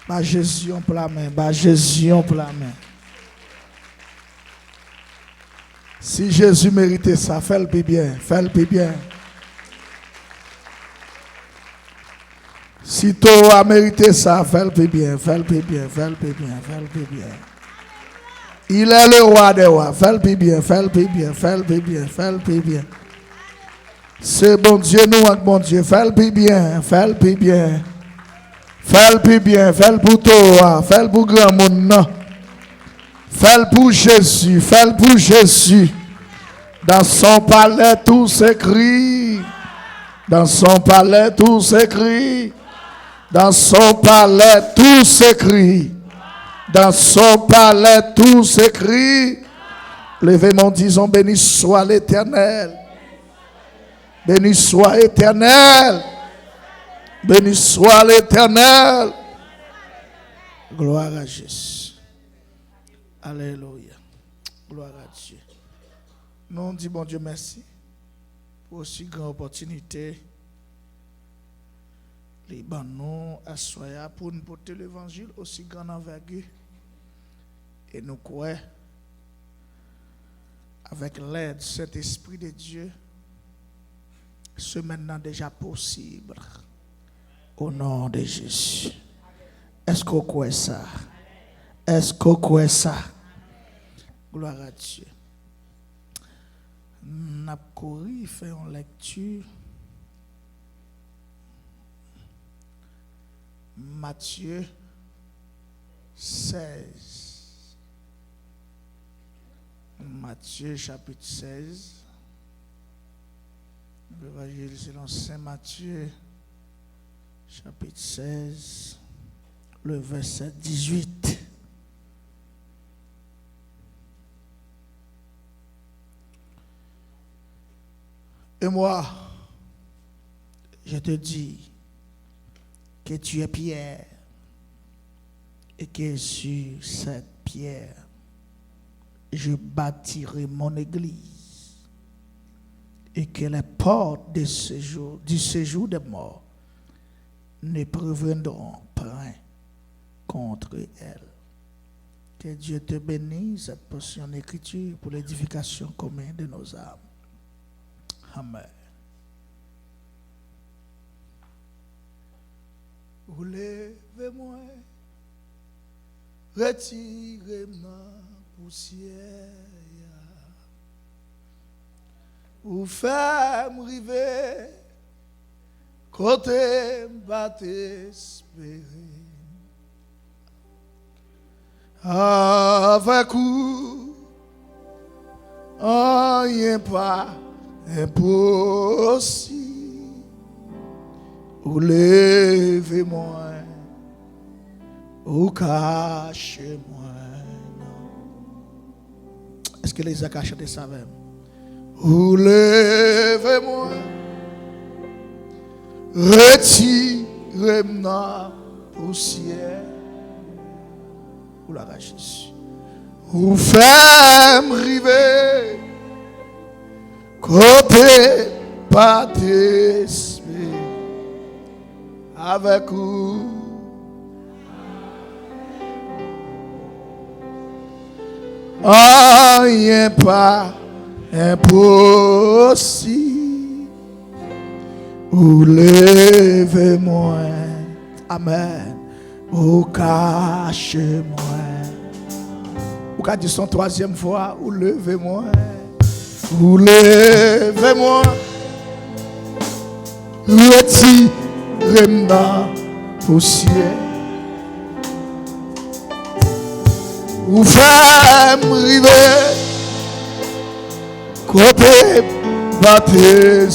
Bah Jésus en plein main, bah Jésus en plein main. Si Jésus méritait ça, fais-le bien, fais-le bien. Si tu as mérité ça, fais-le bien, fais-le bien, fais-le bien, fais-le bien. Il est le roi des rois, fais-le bien, fais-le bien, fais-le bien, fais-le bien. C'est bon Dieu, nous, avec bon Dieu, fais-le bien, fais-le bien. Fais-le bien, fais-le pour toi, fais-le pour grand monde. Fais-le pour Jésus, fais-le pour Jésus. Dans son palais, tout s'écrit. Dans son palais, tout s'écrit. Dans son palais, tout s'écrit. Dans son palais, tout s'écrit. Levez-moi, disons, béni soit l'Éternel. Béni soit l'Éternel. Béni soit l'Éternel. Gloire à Jésus. Alléluia. Gloire à Dieu. Nous disons, bon Dieu, merci pour aussi grande opportunité. Les nous assoyons pour nous porter l'évangile aussi grand envergure. Et nous croyons, avec l'aide du Saint-Esprit de Dieu, ce maintenant déjà possible. Au nom de Jésus. Est-ce qu'on croit ça? Est-ce qu'on croit ça? Gloire à Dieu. Nous avons couru, fait une lecture. Matthieu 16. Matthieu chapitre 16. L'évangile selon Saint Matthieu chapitre 16, le verset 18. Et moi, je te dis que tu es Pierre et que sur cette pierre, je bâtirai mon église et que les portes du séjour des morts ne préviendront point contre elle. Que Dieu te bénisse cette portion d'écriture pour l'édification commune de nos âmes. Amen. Relevez-moi, retirez-moi poussière, ou faites-moi river, côté m'bat espérer. Avec vous, rien pas impossible. Ou levez-moi, ou cachez-moi. Est-ce que les a cachés ça même? Ou levez-moi, retirez-moi poussière. Ou la Jésus. Ou faites-moi river, côté pas d'esprit. Avec vous, rien pas impossible. Ou levez-moi, amen. Ou cachez-moi. Ou qu'a dit son troisième fois, ou levez-moi. Ou levez-moi. Retirez-moi poussière. Ou faites-moi river, côté baptême.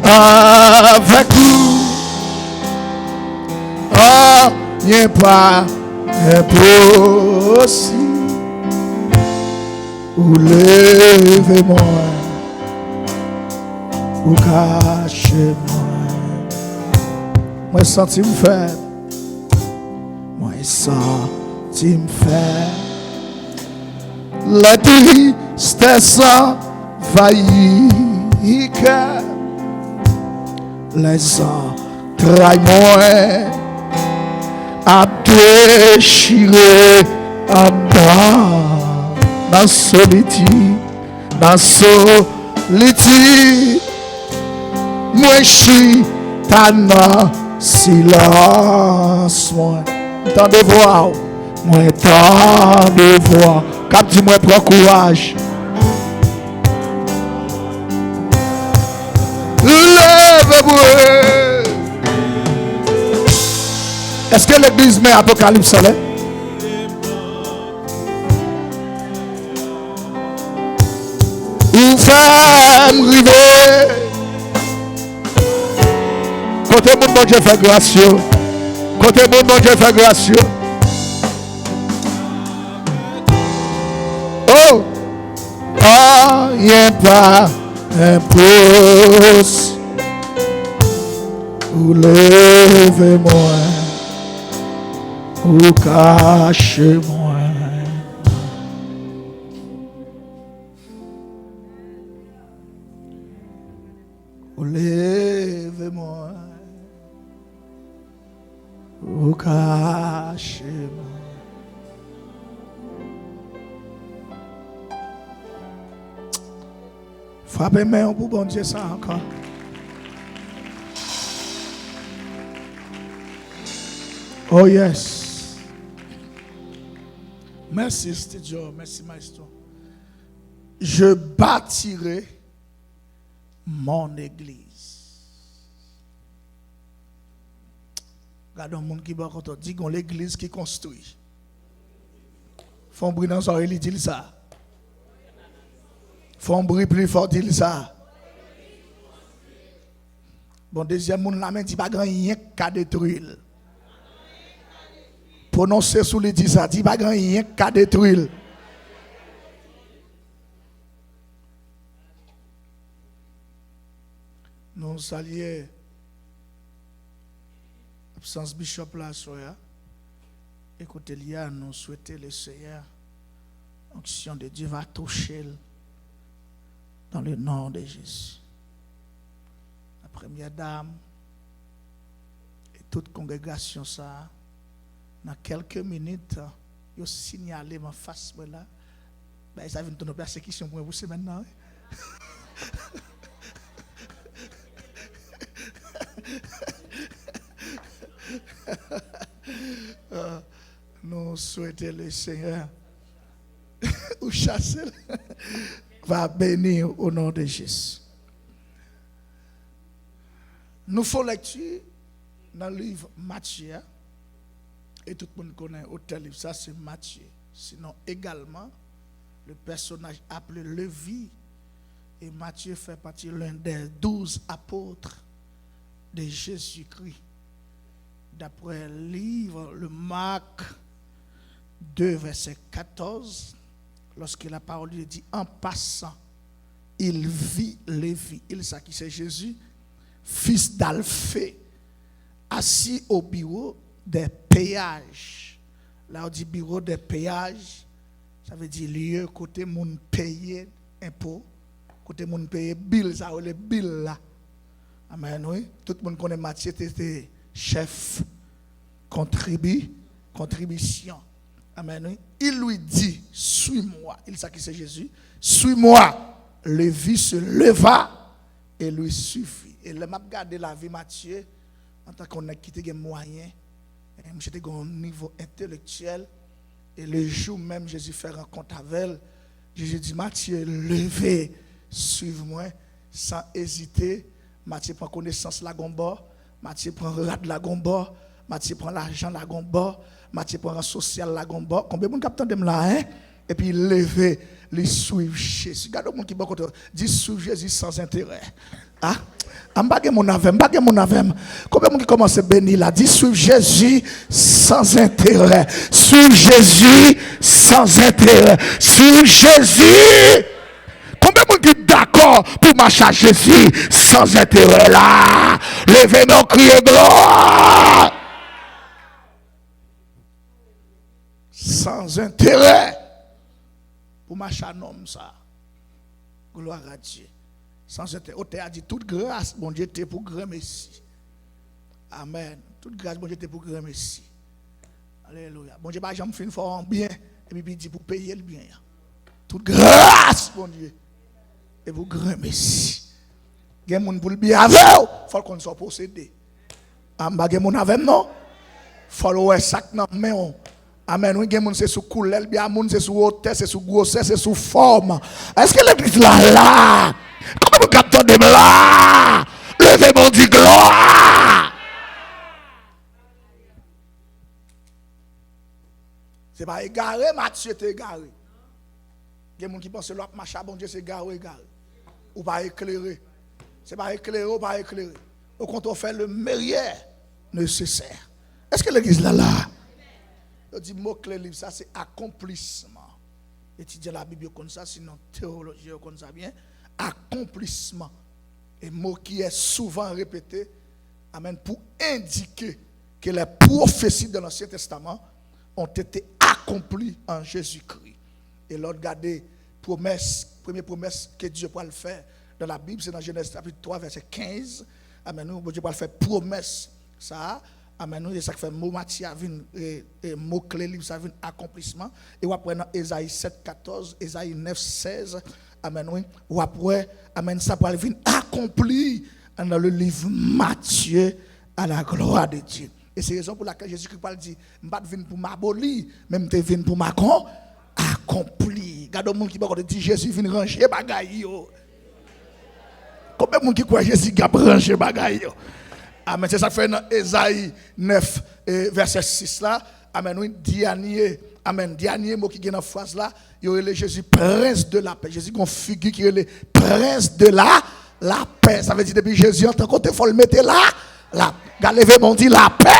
Avec vous, rien pas impossible. Ou levez-moi, ou cachez-moi. Moi senti me faire, moi senti me faire. La tristesse envahit cœur, les entrailles moins à déchirer en bas dans solitude, moi suis ta silence moi tant de voix moi tant de voix cap dit moi prends courage lève-moi. Est-ce que l'église met Apocalypse là? Où femme river côté mon bon Dieu fait gracieux côté mon bon Dieu fait gracieux oh rien pas impose ou levez-moi ou cachez-moi. Lève-moi, ou cachez-moi. Frappez-moi pour bon Dieu ça encore. Oh yes. Merci Studio, merci Maestro. Je bâtirai mon église. Regardez un monde qui va quand on dit qu'on l'église qui construit. Font bruit dans son il dit ça. Font bruit plus fort dit ça. Bon deuxième monde la main dit pas grand rien qu'à détruire. Prononcer sous les dit ça dit pas grand rien qu'à détruire. Nous saluons l'absence bishop là soya. Écoutez Lia, nous souhaitons le Seigneur. L'action de Dieu va toucher dans le nom de Jésus. La première dame et toute congrégation ça dans quelques minutes ils signalé ma face là. Ben ça vient de nos persécutions pour vous c'est maintenant. Nous souhaitons le Seigneur ou chasser va bénir au nom de Jésus. Nous faisons lecture dans le livre Matthieu et tout le monde connaît autre livre ça c'est Matthieu. Sinon également le personnage appelé Lévi et Matthieu fait partie l'un des 12 apôtres de Jésus-Christ. D'après le livre, le Marc 2, verset 14, lorsque la parole lui dit, en passant, il vit Lévi, il sait qui c'est Jésus, fils d'Alphée, assis au bureau des péages. Là, on dit bureau des péages, ça veut dire lieu côté moun payer impôt, côté moun payer bill, ça veut dire bill là. Amen, oui. Tout le monde connaît Matthieu, était chef contribution. Amen, oui. Il lui dit, suis-moi. Il sait qui c'est Jésus. Suis-moi. Lévi se leva et lui suffit. Et le m'a regardé la vie Matthieu, en tant qu'on a quitté les moyens, j'étais à un niveau intellectuel. Et le jour même, Jésus fait rencontre avec elle. Jésus dit, Matthieu, levez, suive-moi, sans hésiter. Matthieu prend connaissance la gomba, Matthieu prend rad la gomba, Matthieu prend l'argent la gomba, Matthieu prend un social la gomba. Combien de monde capte de là hein? Et puis lever, les suivre Jésus. Regardez le monde qui dit suivre Jésus sans intérêt. Ah, m'bagé mon avem. Combien de monde qui commence à bénir là, dit suivre Jésus sans intérêt. Suivre Jésus sans intérêt. Suivre Jésus. Combien de monde qui est d'accord pour marcher à Jésus sans intérêt là? Levez-nous, criez gloire. Sans intérêt pour marcher à homme ça. Gloire à Dieu. Sans cette auteur a dit toute grâce, bon Dieu, t'es pour grand Messie. Amen. Toute grâce, bon Dieu, t'es pour grand Messie. Alléluia. Bon Dieu, pas jamais fait fort en bien, et puis il dit pour payer le bien. Toute grâce, bon Dieu, et pour grand Messie. Il y a des gens pour le bien avec, il faut qu'on soit possédé. Amen. Il y a des gens avec non? Il faut le sac dans la main. Amen. Oui, il y a des gens c'est sous couleur, il y a des gens c'est sous hauteur, c'est sous grossesse, c'est sous forme. Est-ce que l'église là? Comment vous captez de là? Levez mon dit gloire. C'est pas égaré, Mathieu est égaré. Il y a des gens qui pensent que l'autre machin, bon Dieu, c'est égaré. Ou pas éclairé. C'est pas éclairé ou pas éclairé. Au contraire, on fait le meilleur nécessaire. Est-ce que l'église là? Je dis mot clé livre, ça c'est accomplissement. Étudier la Bible comme ça, sinon théologie comme ça bien. Accomplissement. Et mot qui est souvent répété, amen, pour indiquer que les prophéties de l'Ancien Testament ont été accomplies en Jésus-Christ. Et l'autre, regardez, première promesse que Dieu peut le faire dans la Bible, c'est dans Genèse chapitre 3, verset 15. Amen, nous, Dieu peut le faire promesse, ça. Amen, nous, et ça fait mot matière, mot clé, livre, ça vient accomplissement. Et après, dans Ésaïe 7, 14, Ésaïe 9, 16, amen, oui. Ou après, amen, ça peut venir accompli dans le livre Matthieu à la gloire de Dieu. Et c'est la raison pour laquelle Jésus-Christ parle dit, je ne suis pas pour m'abolir, même je viens pour m'accomplir. Regardez le monde qui parle dit Jésus vient ranger bagaille. Combien de monde qui croit Jésus qui a ranger bagaille? Amen. C'est ça que fait dans Ésaïe 9, verset 6 là. Amen. Oui, dernier. Amen. Dernier mot qui est dans la phrase là. Il y aurait le Jésus, prince de la paix. Jésus, qu'on figure qui est le prince de la paix. Ça veut dire depuis Jésus, en tant qu'il faut le mettre là. Galevez m'ont dit la paix.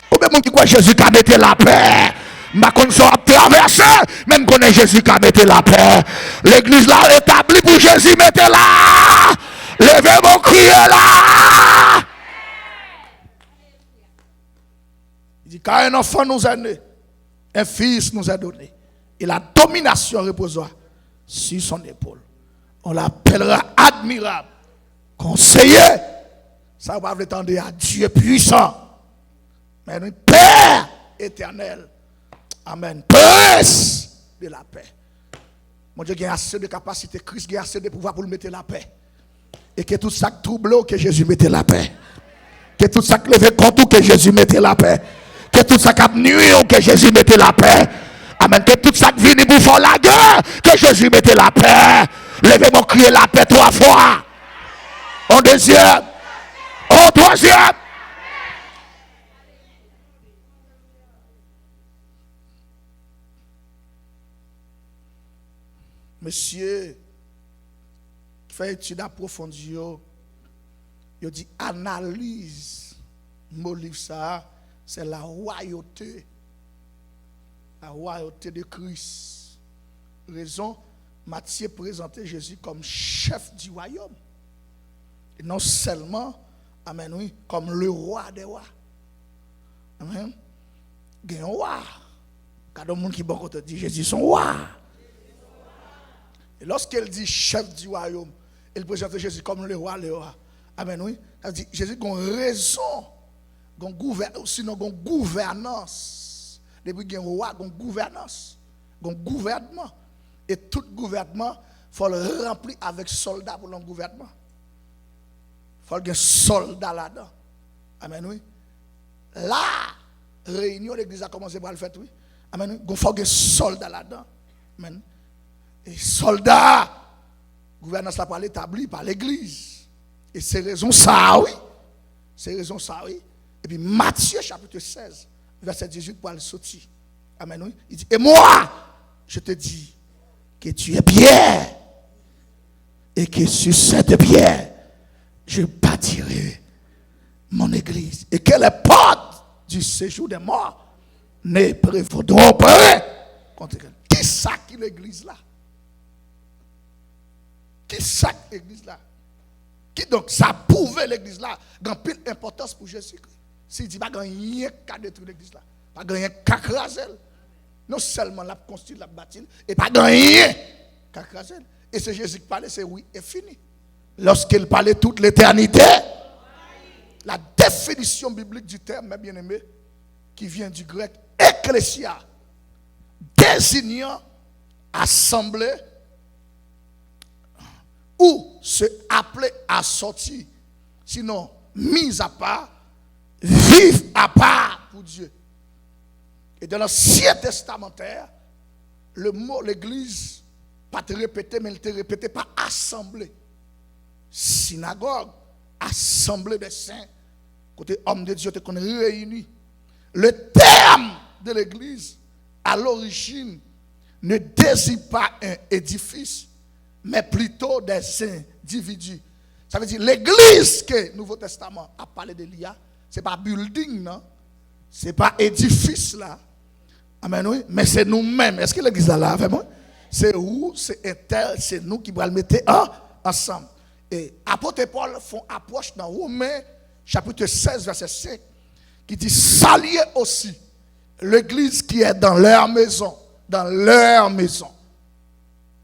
Combien de monde qui croit Jésus qui a mis la paix? Ma connaissance a traversé, même connaît Jésus qui a mis la paix. L'église là établie pour Jésus, mettez là. Levez mon crier là. Il dit, car un enfant nous est né, un fils nous est donné, et la domination reposera sur son épaule. On l'appellera admirable, conseiller. Ça va vous attendre à Dieu puissant. Mais un Père éternel. Amen. Prince de la paix. Mon Dieu, il y a assez de capacité. Christ, il y a assez de pouvoir pour le mettre la paix. Et que tout ça trouble, que Jésus mette la paix. Que tout ça levé contre, que Jésus mette la paix. Que tout ça qui nuit, que Jésus mette la paix. Amen. Que tout ça qui vient pour faire la guerre, que Jésus mette la paix. Levez-moi crier la paix 3 fois. En deuxième. En troisième. Monsieur, fait étude approfondie, il dit analyse mon livre ça, c'est la royauté de Christ. Raison, Matthieu présentait Jésus comme chef du royaume. Et non seulement, amen, oui, comme le roi des rois. Amen. Il y a un roi. Quand le monde qui dit Jésus son roi. Et lorsqu'elle dit chef du royaume, elle présente Jésus comme le roi, Amen, oui. Elle dit Jésus a une raison, sinon une gouvernance. Depuis qu'il y a un roi, il y a une gouvernance, un gouvernement. Et tout gouvernement, il faut le remplir avec soldats pour le gouvernement. Il faut qu'il y ait un soldat là-dedans. Amen, oui. La réunion, l'église a commencé par le fait, oui. Amen, oui. Il faut qu'il y ait un soldat là-dedans. Amen. Et soldats, gouvernance là pour l'établir par l'église. Et c'est raison ça, oui. C'est raison ça, oui. Et puis Matthieu chapitre 16, verset 18 pour le sortir. Amen, oui. Il dit, et moi, je te dis que tu es pierre. Et que sur cette pierre, je bâtirai mon église. Et que les portes du séjour des morts ne prévaudront pas contre elle. Qui ça qui l'église là? Qui ça l'église là? Qui donc ça prouve l'église là? Grand pile importance pour Jésus-Christ. S'il dit pas rien qu'à détruire l'église là, pas rien qu'à craser. Non seulement la construire, la bâtir, et pas rien qu'à craser. Et c'est Jésus qui parlait, c'est oui et fini. Lorsqu'il parlait toute l'éternité, la définition biblique du terme, mes bien-aimés, qui vient du grec ecclésia, désignant assemblée ou se appeler à sortir, sinon mise à part, vivre à part pour Dieu. Et dans l'Ancien Testamentaire, le mot l'église, pas te répéter, mais il te répété par assemblée. Synagogue, assemblée des saints, côté homme de Dieu, qu'on est réunis. Le terme de l'église, à l'origine, ne désigne pas un édifice, mais plutôt des individus. Ça veut dire l'église que le Nouveau Testament a parlé de l'IA, ce n'est pas building, non? Ce n'est pas édifice là. Amen, oui. Mais c'est nous-mêmes. Est-ce que l'église est là avec moi? C'est où? C'est nous qui allons mettre ensemble. Et apôtre Paul font approche dans Romains chapitre 16, verset 5, qui dit saluer aussi l'église qui est dans leur maison. Dans leur maison.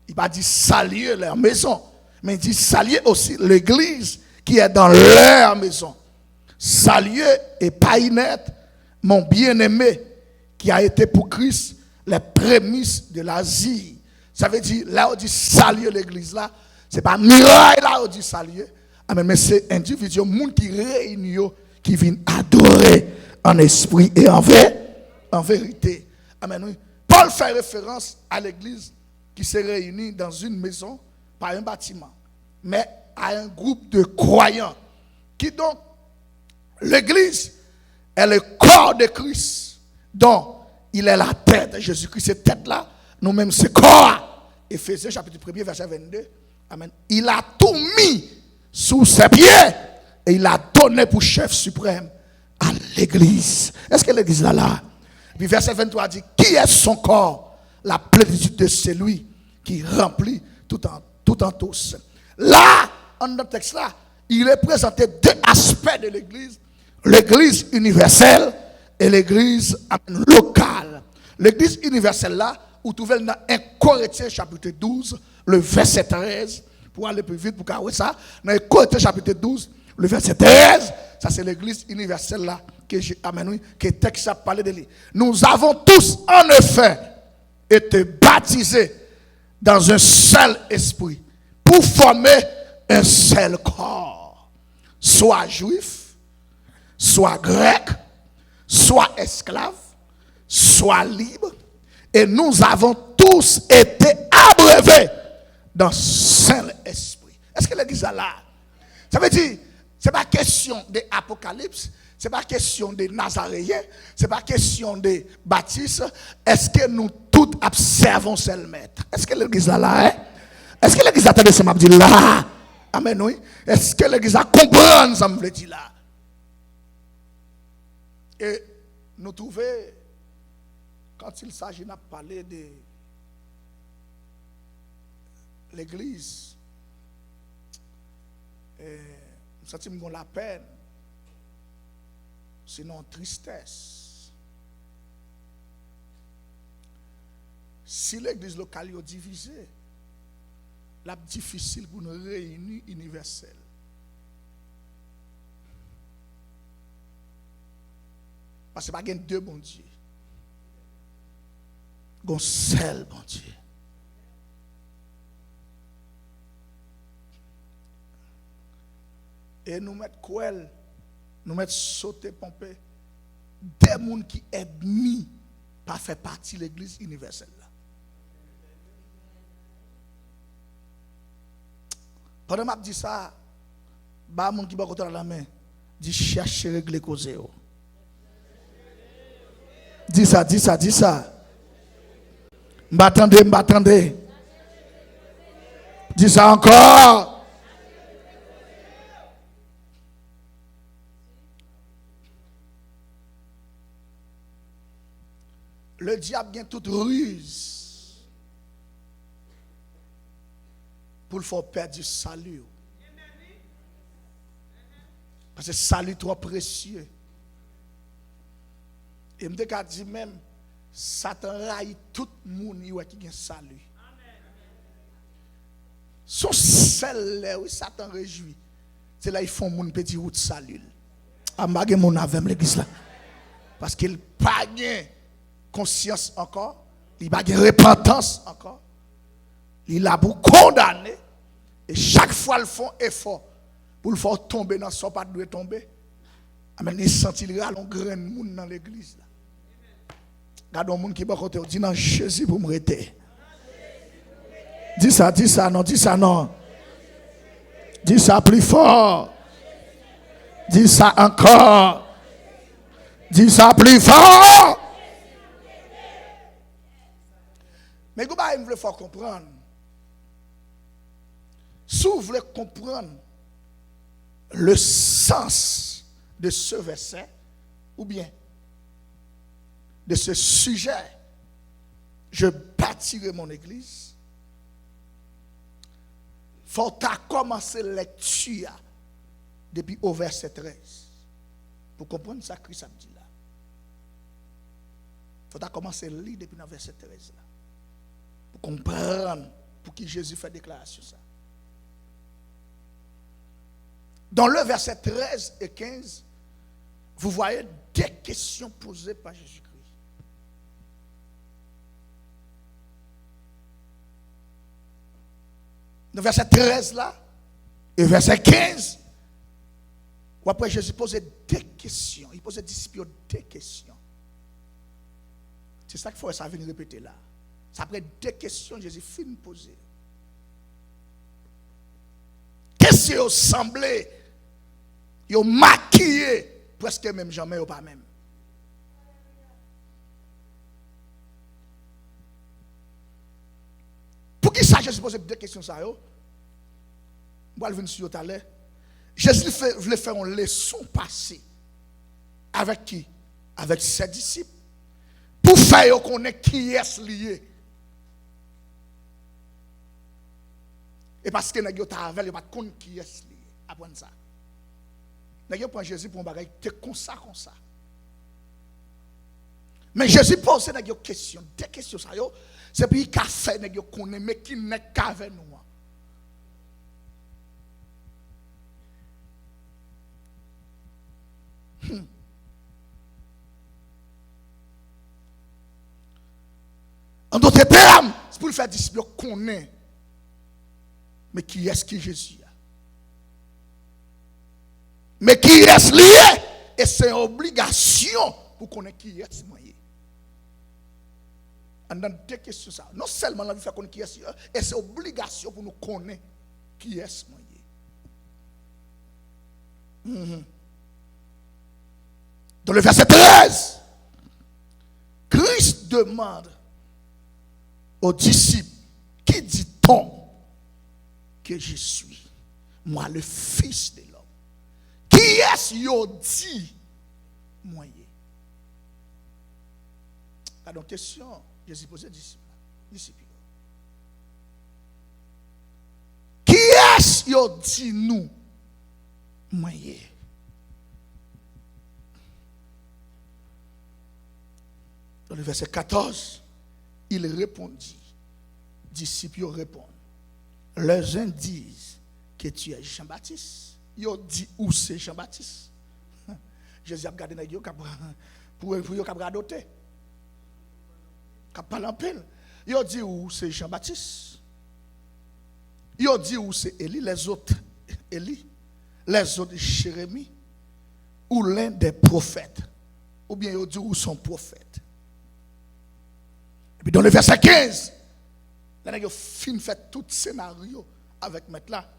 Il va dire saluer leur maison, mais il dit saluer aussi l'église qui est dans leur maison. Saluer et païnette, mon bien-aimé, qui a été pour Christ les prémices de l'Asie. Ça veut dire, là on dit saluer l'église là, c'est pas miraille là on dit saluer, mais c'est individu, monde qui réunit, qui vient adorer en esprit et en vérité. Amen. Paul fait référence à l'église qui s'est réunie dans une maison, pas un bâtiment, mais à un groupe de croyants. Qui donc, l'église est le corps de Christ, dont il est la tête. Jésus-Christ, cette tête-là, nous-mêmes, c'est corps. Éphésiens chapitre 1er, verset 22. Amen. Il a tout mis sous ses pieds et il a donné pour chef suprême à l'église. Est-ce que l'église est là? Puis verset 23 dit, qui est son corps? La plénitude de celui qui remplit tout en tous. Là, en notre texte là, il est présenté deux aspects de l'église. L'église universelle et l'église locale. L'église universelle là, vous trouvez dans 1 Corinthiens chapitre 12, le verset 13, pour aller plus vite, pour carrer ça. Dans 1 Corinthiens chapitre 12, le verset 13, ça c'est l'église universelle là, que j'ai amené, que le texte a parlé de lui. Nous avons tous en effet été baptisés dans un seul esprit pour former un seul corps, soit juif, soit grec, soit esclave, soit libre, et nous avons tous été abreuvés dans un seul esprit. Est-ce que l'église est là? Ça veut dire, ce n'est pas question d'Apocalypse, ce n'est pas question des Nazaréens, ce n'est pas question des baptistes. Est-ce que nous tous observons seul maître? Est-ce que l'église est là? Est-ce que l'église a entendu ça m'a dit là? Amen, oui. Est-ce que l'église a compris ça me dit là? Et nous trouvons, quand il s'agit de parler de l'église, nous sentons la peine, sinon tristesse. Si l'église locale est divisée, c'est difficile pour nous réunir universel. Parce que ce n'est pas deux bons dieux. Il y a un seul bon Dieu. Et nous mettons quoi? Nous mettons sauter, pomper. Des gens qui ennemis pas fait partie de l'église universelle. Pendant que je dis ça, les gens qui sont la main, dit chercher régler cause. Dis ça, dis ça, dis ça. M'attendez. Dis ça encore. Le diable vient toute ruse pour le faire perdre du salut. Parce que le salut est trop précieux. Et je me dis même, Satan raille tout le monde qui a salut. Son seul là où Satan réjouit. C'est là ils font mon petit route salut. Amagé mon avec l'église là. Parce qu'il pas gain conscience encore, il pas gain repentance encore. Il a pour condamner et chaque fois ils font effort pour le faire tomber dans son pas doit tomber. Amen, il sentit le ralon grain monde dans l'église là. Regardons monde qui va côté dit non Jésus pour me rester. Dis ça non, dis ça non. Dis ça plus fort. Dis ça encore. Dis ça plus fort. Mais vous voulez faire comprendre. Si vous voulez comprendre le sens de ce verset, ou bien de ce sujet, je bâtirai mon église. Il faut commencer la lecture depuis au verset 13. Pour comprendre ça, Christ a dit là. Il faut commencer à lire depuis le verset 13 là. Pour comprendre pour qui Jésus fait déclaration ça. Dans le verset 13 et 15, vous voyez des questions posées par Jésus-Christ. Dans le verset 13 là, et verset 15, où après Jésus posait des questions. Il posait aux disciples des questions. C'est ça qu'il faut ça venir répéter là. C'est après des questions Jésus finit de poser. Qu'est-ce qui semblait? Ils ont maquillé presque même jamais ou pas même. Pour qui ça Jésus pose deux questions ça yo? Moi je viens sur tout à l'heure. Jésus voulait faire une leçon passée. Avec qui? Avec ses disciples. Pour faire connaître qui est lié. Et parce que nèg yo ta avec, yo pas connaître qui est lié. Apprendre ça. Nèg yo prend Jésus pour un bagage comme ça. Mais Jésus pose nèg yo question, des questions ça yo, c'est puis qu'a fait nèg yo connaît mais qui n'est qu'avec nous. En d'autres termes, c'est pour le faire disciple connaît. Mais qui est-ce que Jésus a? Mais qui est lié? Et c'est une obligation pour connaître qui est moyen. En dans deux questions ça. Non seulement la vie fait connaître qui est, et c'est une obligation pour nous connaître qui est moyen. Dans le verset 13, Christ demande aux disciples, qui dit-on que je suis? Moi, le Fils de l'homme. Qui est-ce qui dit moyen? Alors, question, Jésus posait aux disciples. Qui est-ce qui dit nous moyen? Dans le verset 14, il répondit. Disciples répondent. Les uns disent que tu es Jean-Baptiste. Ils ont dit où c'est Jean-Baptiste. Jésus a regardé dans les pour radoter. Pour parler en peine. Ils ont dit où c'est Jean-Baptiste. Ils ont dit où c'est Élie. Les autres, Élie. Les autres, Jérémie. Ou l'un des prophètes. Ou bien ils ont dit où sont prophètes. Et puis dans le verset 15, là, ils ont fini fait tout scénario avec maître là.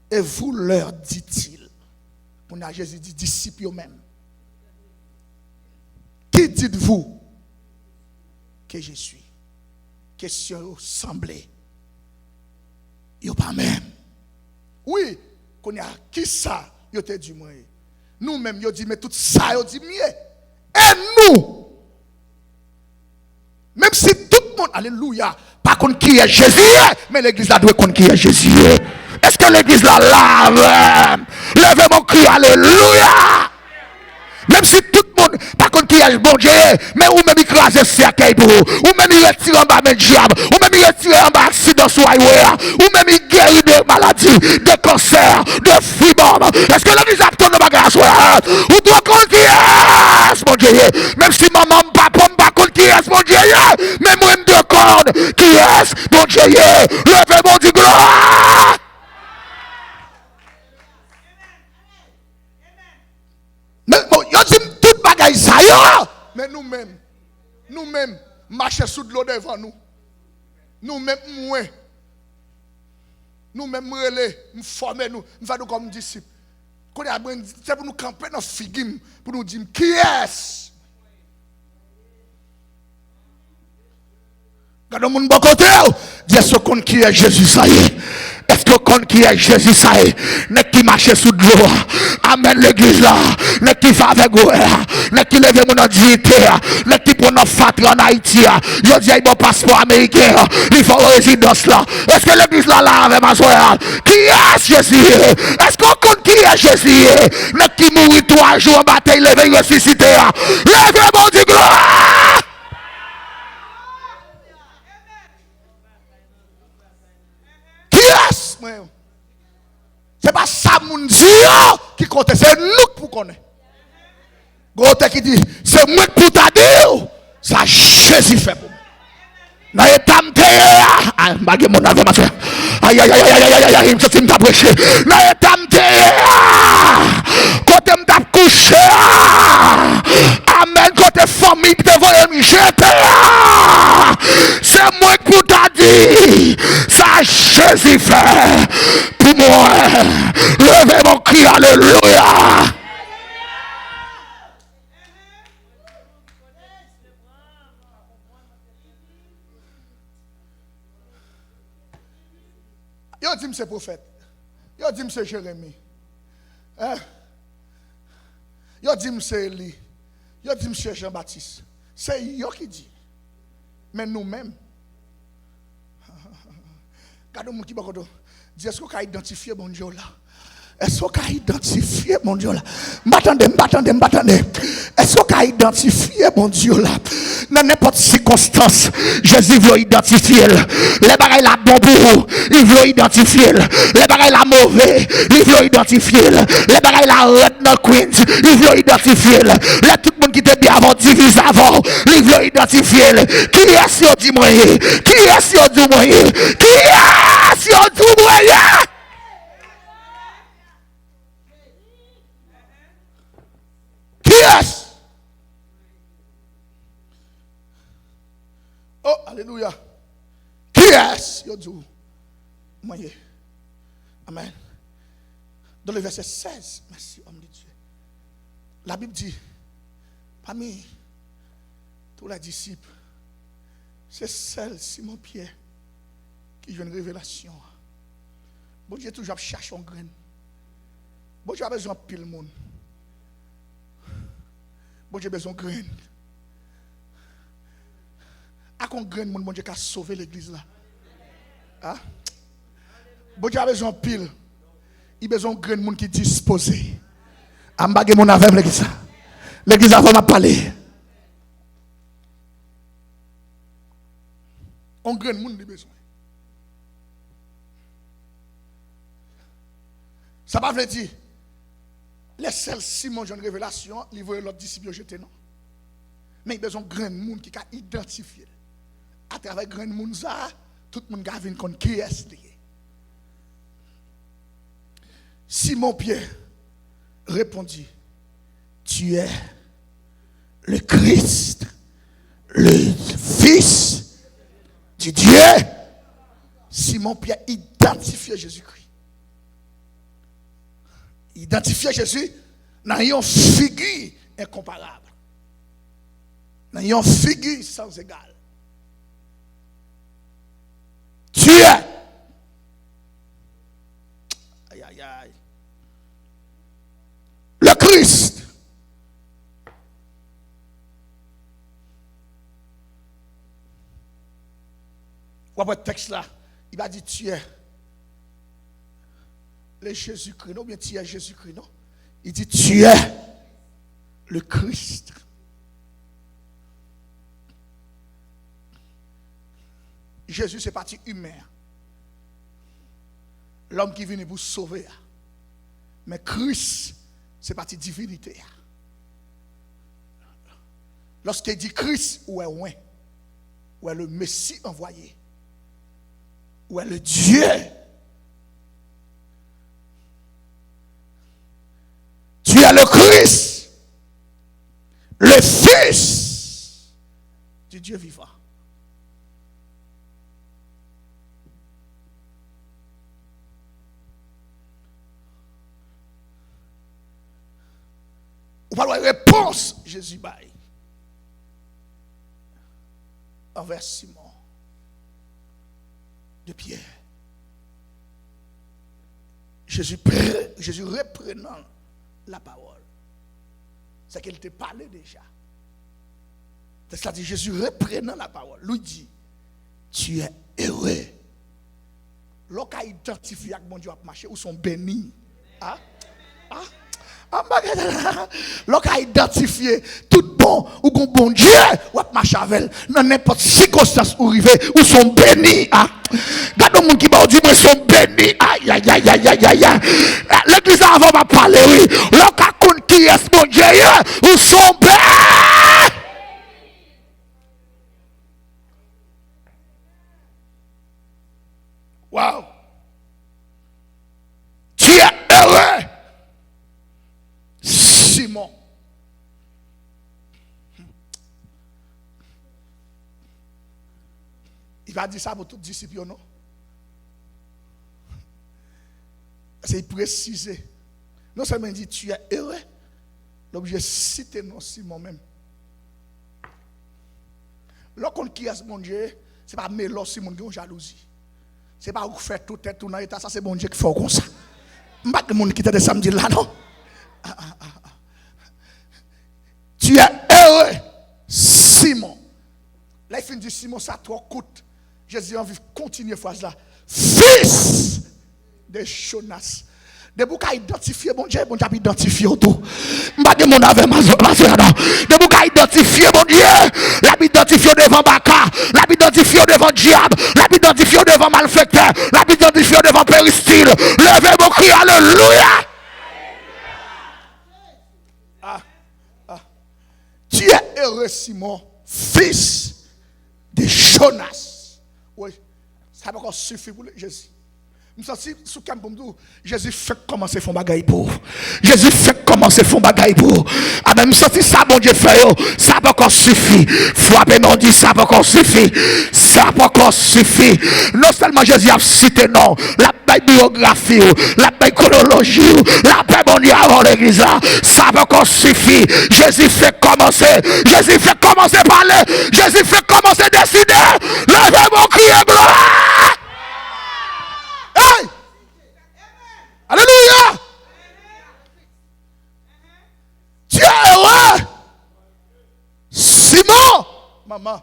Et vous leur dit-il, on a Jésus dit disciples même. Qui dites-vous que je suis? Question semblée. Il n'y a pas même. Oui, qu'on a qui ça, il te dit moi. Nous-mêmes, il dit mais tout ça, il dit mieux. Et nous, même si tout le monde, alléluia, pas contre qui est Jésus, mais l'église là doit contre qui est Jésus. Est-ce que l'église là lave? Levez mon cri, alléluia. Même si tout le monde par contre qui est bon Dieu, mais ou même écraser ce cercueil pour vous, ou même il retire en bas mes diable, ou même il retire en bas accident sur highway, ou même il guérit de maladies, de cancer, de fibrome. Est-ce que l'église a tourné bagage ou doit compte qui est mon Dieu, même si maman papa pas compte qui est mon Dieu, mais moi de cordes qui est mon Dieu, levez mon Dieu gloire. Mais bon, yo dit tout bagage ça yo. Mais nous-mêmes, marcher sous de l'eau devant nous. Nous-mêmes, nous-mêmes, nous former nous, nous faisons comme disciples. C'est pour nous camper dans figim, pour nous dire qui est-ce? Quand on est bon côté, est-ce qu'on qui est Jésus ça y est? Est-ce que qu'on qui est Jésus ça y est? N'est qui marche sous de l'eau? Amen l'église là. N'est qui fait avec vous? N'est qui lève mon dignité? N'est qui pour nos fatra en Haïti? Je dis bon passeport américain. Il faut résidence là. Est-ce que l'église là avec ma soeur? Qui est Jésus? Est-ce qu'on compte qui est Jésus? N'est qui mourit 3 jours en bataille, levé ressuscité? Lève mon Dieu gloire! C'est pas ça mon Dieu qui compte, c'est nous pour connaître. Côté qui dit, c'est moi pour t'a dire, ça Jésus fait pour moi. Dans l'état m'te, mon information. Aïe aïe aïe aïe aïe aïe, il me t'a prêché. Dans l'état m'te, côté m't'a couché. Amen, côté famille te voler me jeter. C'est moi pour t'a dit, ça Jésus fait pour moi. Levez mon cri, alléluia. Yo dit c'est prophète. Yo dit c'est Jérémie. Hein? Yo dit c'est Élie. Yo dit c'est Jean-Baptiste. C'est yo qui dit. Mais nous-mêmes. Quand on dit est-ce qu'on a identifié mon Dieu là? Est-ce qu'on a identifié mon Dieu là? M'attendez. Est-ce qu'on a identifié mon Dieu là? Dans n'importe circonstance, Jésus veut identifier. Les bagailles la bon pour vous, il veut identifier. Les bagailles la mauvais, il veut identifier. Les bagailles la red no queens, il veut identifier. Les tout le monde qui te dit avant, divise avant, il veut identifier. Qui est-ce qui dit moyen? Qui est-ce qui dit moyen? Qui est-ce qui dit moyen? Qui est-ce? Oh, alléluia. Qui est-ce? Yo dit moyen. Amen. Dans le verset 16, merci, homme de Dieu. La Bible dit, parmi tous les disciples, c'est seul Simon-Pierre qui a une révélation. Bon Dieu toujours cherche un grain. Bon Dieu a besoin de pile monde. Bon Dieu a besoin de grain. A qu'on grain monde, bon Dieu a sauvé l'église là. Hein? Bon Dieu a besoin de pile. Il a besoin de grain monde qui est disposé. A m'bagé mon avec l'église. L'église a vraiment parlé. On grain monde a besoin. Ça ne veut pas dire les seuls Simon Jean révélation, il voit l'autre disciple jeter non. Mais il y a besoin de grand monde qui a identifié. À travers grand monde ça, tout le monde a vu qui est lié. Simon Pierre répondit, tu es le Christ, le Fils du Dieu. Simon Pierre identifiait Jésus-Christ. Identifier Jésus dans une figure incomparable. Dans une figure sans égal. Tu es. Aïe, aïe, aïe. Le Christ. Quoi votre texte là? Il va dire tu es. Le Jésus-Christ, non, bien tu es Jésus-Christ, non? Il dit tu es le Christ. Jésus, c'est parti humain. L'homme qui vient pour sauver. Mais Christ, c'est parti divinité. Lorsqu'il dit Christ, où est le Messie envoyé? Où est le Dieu? Tu es le Christ, le Fils du Dieu vivant. Ou pas de réponse, Jésus baille envers Simon de Pierre. Jésus reprenant la parole. C'est qu'il te parlait déjà. C'est-à-dire Jésus reprenant la parole. Lui dit, tu es heureux. Lorsqu'il a identifié que mon Dieu a marché, ou sont bénis. Ah? Ah? Lorsqu'il a identifié tout bon ou bon Dieu ou a marché avec dans n'importe circonstance où arrivé ou sont bénis. Gardez mon qui va dire moi sont bénis. Aïe aïe aïe aïe aïe aïe. L'église avant va parler oui. Lorsqu'il compte qui est mon Dieu ou sont bénis. Wow. Tu es heureux. Simon. Il va dire ça pour tous les disciples, non? C'est précisé. Non seulement il dit tu es heureux, l'objet cité non Simon même. Lorsqu'on qui est mon Dieu, c'est pas mélo Simon qui ont jalousie. C'est pas vous faire tout tête tout dans l'état, ça c'est mon Dieu qui fait comme ça. Pas de monde qui t'a de samedi là non. Tu es heureux, Simon. Là, il finit de dire Simon, ça trop coûte. Jésus a envie de continuer phrase là. Fils de Jonas. De vous identifier, mon Dieu a identifié tout. Pas de mon avec ma soeur. De vous identifier, mon Dieu. L'a identifié devant Baka. L'a identifié devant diable. L'a identifié devant malfecteur. L'a identifié devant péristyle. Levez mon cri, alléluia. Tu es heureux, Simon, fils de Jonas. Oui, ça va encore suffire pour Jésus. Jésus fait commencer son bagaille pour. Jésus fait commencer son bagaille pour. Ah même si ça bon Dieu fait ça va encore suffire. Frappez mon dit ça va encore suffire. Ça va encore suffire. Non seulement Jésus a cité non, la biographie, la chronologie, la paix mon Dieu avant l'église là, ça va encore suffire. Jésus fait commencer. Jésus fait commencer parler. Jésus fait commencer décider. Levez mon cri et gloire. Hey! Alléluia! Tu es heureux! Simon! Maman.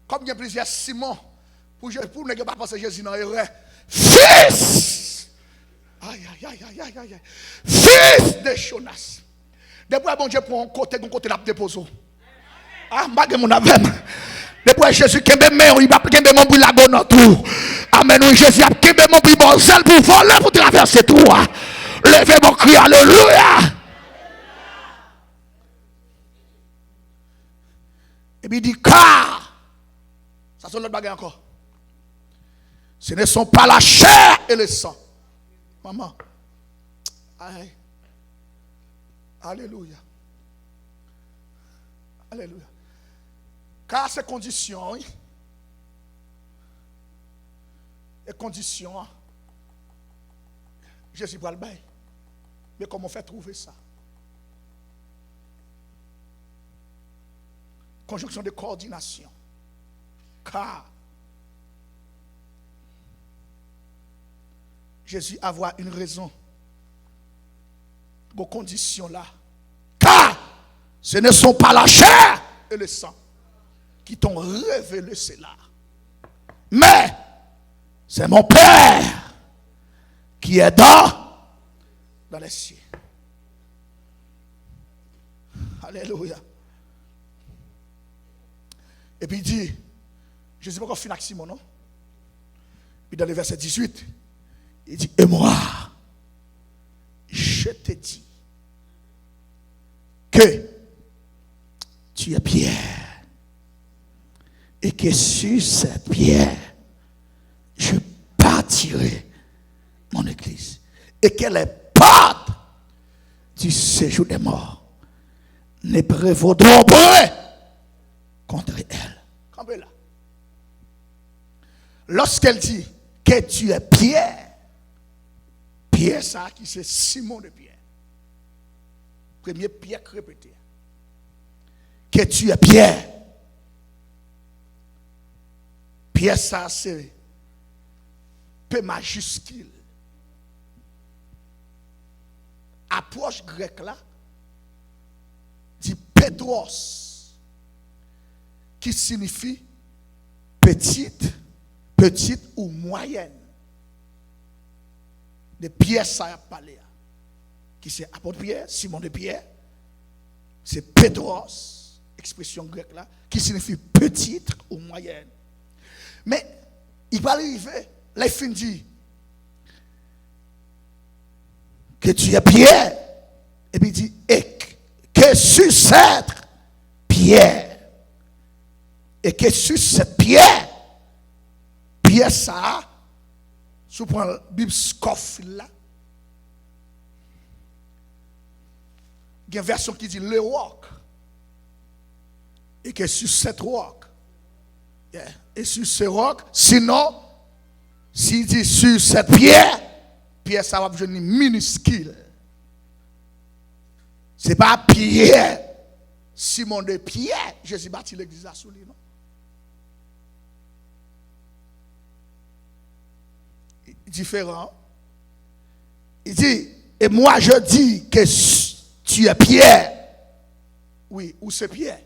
Comme il y a plusieurs Simon, pour ne pas penser Jésus dans heureux. Fils! Aïe, aïe, aïe, aïe, aïe, aïe. Fils de Jonas. Depuis bon Dieu pour un côté la dépose. Ah, je mon avem. Depuis Jésus qui est même, il va kembe mon pour la bonne tout. Amen. Oui, Jésus a kembe mon pour bon zèle pour voler, pour traverser tout. Levez mon cri, alléluia. Et puis il dit, car, ça sont l'autre bagarre encore. Ce ne sont pas la chair et le sang. Maman. Aïe. Alléluia. Alléluia. Car ces conditions, les conditions, je suis pas le bail. Mais comment on fait trouver ça? Conjonction de coordination. Car Jésus a avoir une raison pour conditions là. Car ce ne sont pas la chair et le sang qui t'ont révélé cela. Mais c'est mon Père qui est dans les cieux. Alléluia. Et puis il dit, Jésus pas encore fini avec Simon, non? Puis dans le verset 18, il dit, et moi, je te dis que tu es Pierre et que sur cette pierre, je bâtirai mon église et que les portes du séjour des morts ne prévaudront pas contre elle. Campez là. Lorsqu'elle dit que tu es Pierre, Pierre ça qui c'est Simon de Pierre. Premier Pierre répété. Que tu es Pierre. Pierre ça c'est P majuscule. Approche grecque là dit Pétros qui signifie petite ou moyenne. De Pierre ça a parlé. Qui c'est apôtre Pierre, Simon de Pierre. C'est Pétros, expression grecque là, qui signifie petite ou moyenne. Mais il va arriver, là il finit dit que tu es Pierre, et puis il dit et que sur cette pierre, et que sur cette pierre, pierre ça, si vous prenez la Bible Scofield là, il y a une version qui dit le roc, et que sur cette roc, et sur ce roc, sinon, s'il dit sur cette pierre, pierre ça va devenir minuscule. Ce n'est pas Pierre, Simon de Pierre, Jésus bâtit l'église à sous lui, non? Différent. Il dit, et moi je dis que tu es Pierre. Oui, où c'est Pierre?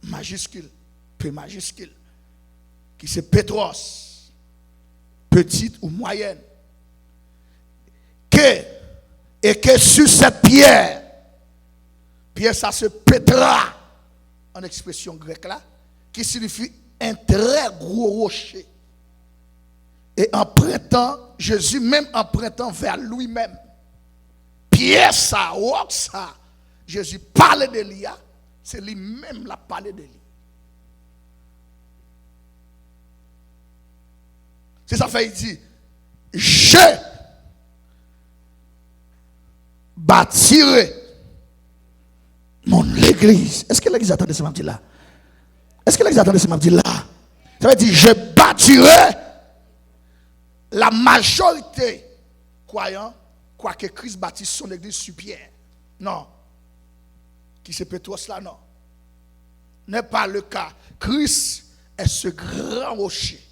Majuscule, P majuscule, qui c'est Pétros, petite ou moyenne. Et que sur cette pierre, pierre ça se Pétra, en expression grecque là, qui signifie un très gros rocher. Et empruntant, Jésus même empruntant vers lui-même, pierre ça, roc ça, Jésus parle de lui, c'est lui-même la parlé de lui. C'est ça fait, il dit, je bâtirai mon église. Est-ce que l'église attendait ce matin là? Est-ce que l'église attendait ce matin là? Ça veut dire, je bâtirai. La majorité croyant, croit que Christ bâtit son église sur pierre. Non. Qui c'est Pétros là, non. N'est pas le cas. Christ est ce grand rocher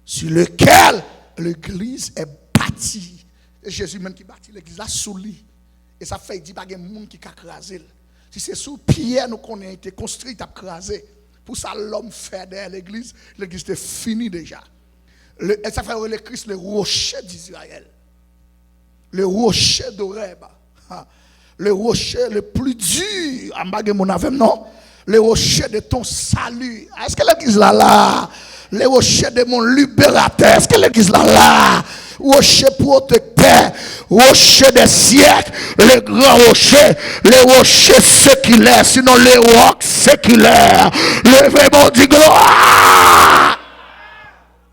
sur lequel l'église est bâtie. Et Jésus même qui bâtit l'église là sous lui. Et ça fait, il dit, pas de monde qui a crasé. Si c'est sous pierre nous qu'on a été construit, a crasé. Pour ça, l'homme fait derrière l'église est finie déjà. Et ça fait le Christ, le rocher d'Israël. Le rocher d'Oreb. Le rocher le plus dur. Non? Le rocher de ton salut. Est-ce que l'église là? Le rocher de mon libérateur. Est-ce que l'église là? Rocher protecteur. Rocher des siècles. Le grand rocher. Le rocher séculaire. Sinon le roc séculaire. Levez-moi du gloire.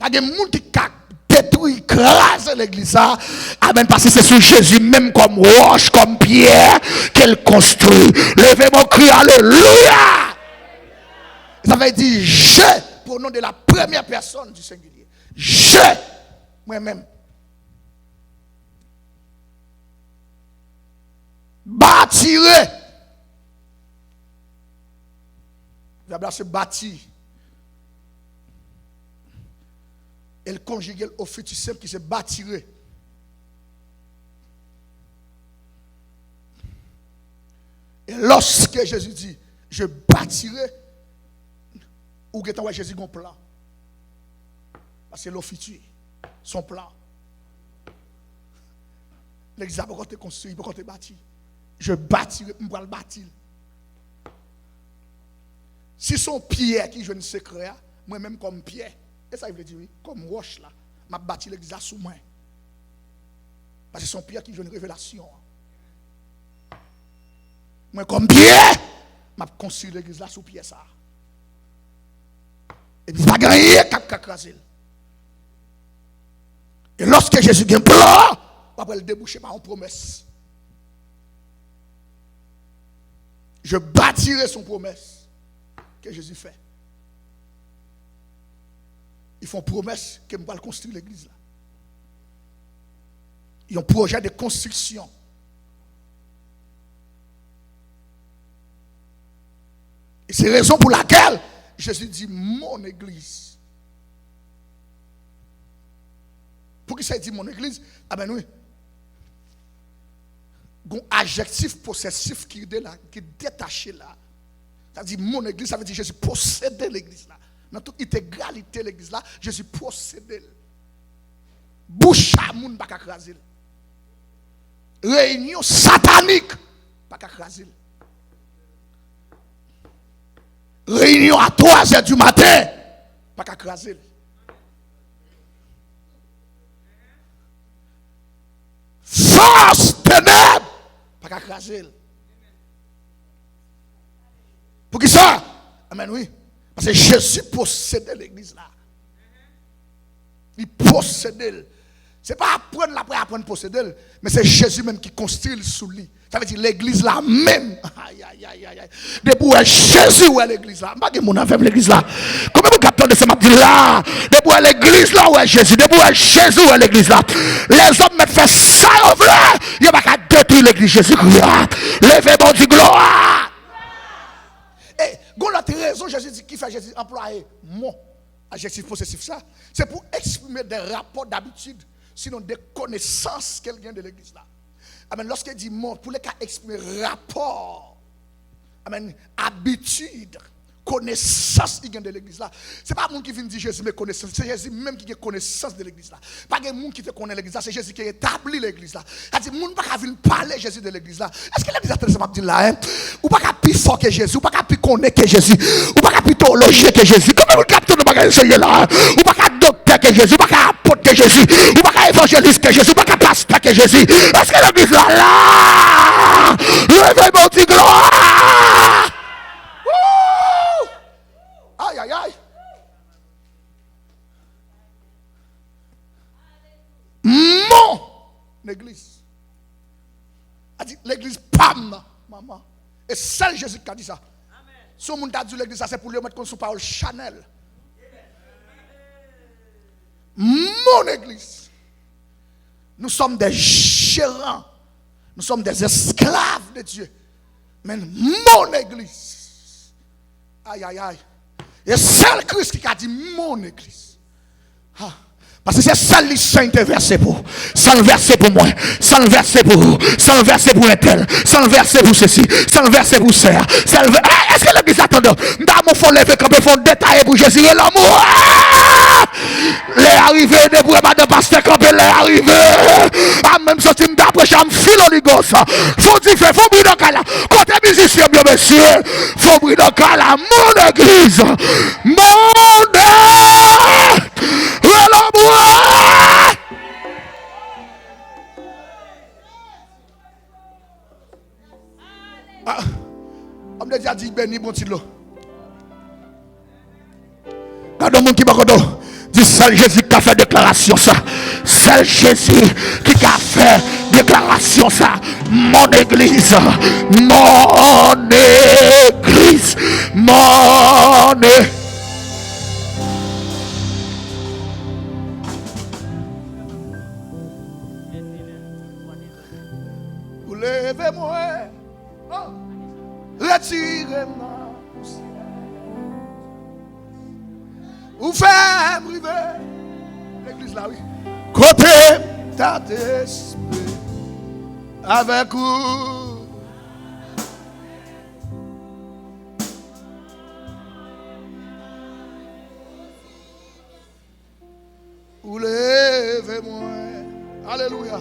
Il y a des gens qui détruisent, écrasent l'église. Amen. Parce que c'est sur Jésus même comme roche, comme pierre qu'elle construit. Levez-moi, crie alléluia. Ça veut dire je, pour nom de la première personne du singulier. Je, moi-même. Bâtirai. Le verbe se bâtir. Elle conjugue au futur simple qui se bâtirait. Et lorsque Jésus dit, je bâtirai, ou que Jésus a un plan. Parce que c'est le futur, son plan. L'église a pas construit, il pas bâti. Je bâtirai, je vais le bâtir. Si son Pierre qui joue un secret, moi-même comme Pierre, et ça il veut dire, oui, comme roche là, m'a bâti l'église sous moi. Parce que son Pierre qui joue une révélation. Moi comme Pierre, m'a construit l'église là sous Pierre ça. Et puis pas gagné cap crasé. Et lorsque Jésus a un plan, après le déboucher par une promesse. Je bâtirai son promesse que Jésus fait. Ils font promesse que je vais construire l'église là. Ils ont un projet de construction. Et c'est la raison pour laquelle Jésus dit mon église. Pour qui ça dit mon église? Ah ben oui. Un adjectif possessif qui est détaché là. Ça dit mon église, ça veut dire Jésus possède l'église là. Dans toute intégralité de l'église là, Jésus possède. Bouche à moun pas craser. Réunion satanique pas craser. Réunion à 3h du matin pas craser. Force ténèbres pas craser. Pour qui ça? Amen, oui. Parce que Jésus possédait l'église là. Il possédait. Ce n'est pas apprendre après apprendre à posséder, mais c'est Jésus même qui construit sous lui. Ça veut dire l'église là même. Aïe, aïe, aïe, aïe. Depuis où est Jésus où est l'église là? Pas que mon avec l'église là. Comment vous captez de ce matin là? Depuis où est l'église là où est Jésus? Depuis où est Jésus où est l'église là? Les hommes me font ça au vrai. Il n'y a pas qu'à détruire l'église Jésus-Christ. Levez bon du gloire. Et, l'autre raison, Jésus dit, qui fait Jésus employer mon adjectif possessif ça, c'est pour exprimer des rapports d'habitude, sinon des connaissances qu'elle vient de l'église là. Amen. Lorsqu'il dit mon, pour les cas exprimer rapport, amen, habitude, connaissance qui vient de l'église là. C'est pas monde qui vient dire Jésus mais connaissance, c'est Jésus même qui a connaissance de l'église là. Pas que monde qui te connaît l'église là, c'est Jésus qui établit l'église là. C'est-à-dire monde pas venir parler Jésus de l'église là. Est-ce que l'église a tellement dit là hein? Ou pas plus fort que Jésus, ou pas plus connaître que Jésus, ou pas plus théologique que Jésus. Comment vous captez le bagage enseigner là? Ou pas docteur que Jésus, ou pas apôtre que Jésus, ou pas évangéliste que Jésus, ou pas pasteur que Jésus. Est-ce que l'église là levez mon petit gloire. Aïe, aïe, aïe. Mon église. A dit l'église, pam, maman. Et seul Jésus qui a dit ça. Si on a dit l'église, ça c'est pour lui mettre comme sous parole Chanel. Mon église. Nous sommes des gérants. Nous sommes des esclaves de Dieu. Mais mon église. Aïe, aïe, aïe. Et c'est le Christ qui a dit mon église. Ah. Parce que c'est ça le saint versé pour. Ça le verset pour moi. Ça le verset pour vous. Ça le verset pour un tel. Ça le verset pour ceci. Ça le verset pour ça. Est-ce que l'église attend? D'amour, il faut lever quand il faut détailler pour Jésus et l'amour. Les arrivés de pour de pasteur quand il est arrivé. Ah, même si tu d'après j'aime philologos. Faut dire, faut briller dans la côté musicien, bien monsieur. Faut briller dans la mon église. Mon l'amour. On me déjà dit béni bon tilo. Quand on qui m'a dit seul Jésus qui a fait déclaration ça. Seul Jésus qui a fait déclaration ça. Mon église, mon église, mon église. Levez-moi, retirez-moi, ou faites briver l'église là, oui. Côté ta esprit avec vous. Ou levez-moi, alléluia.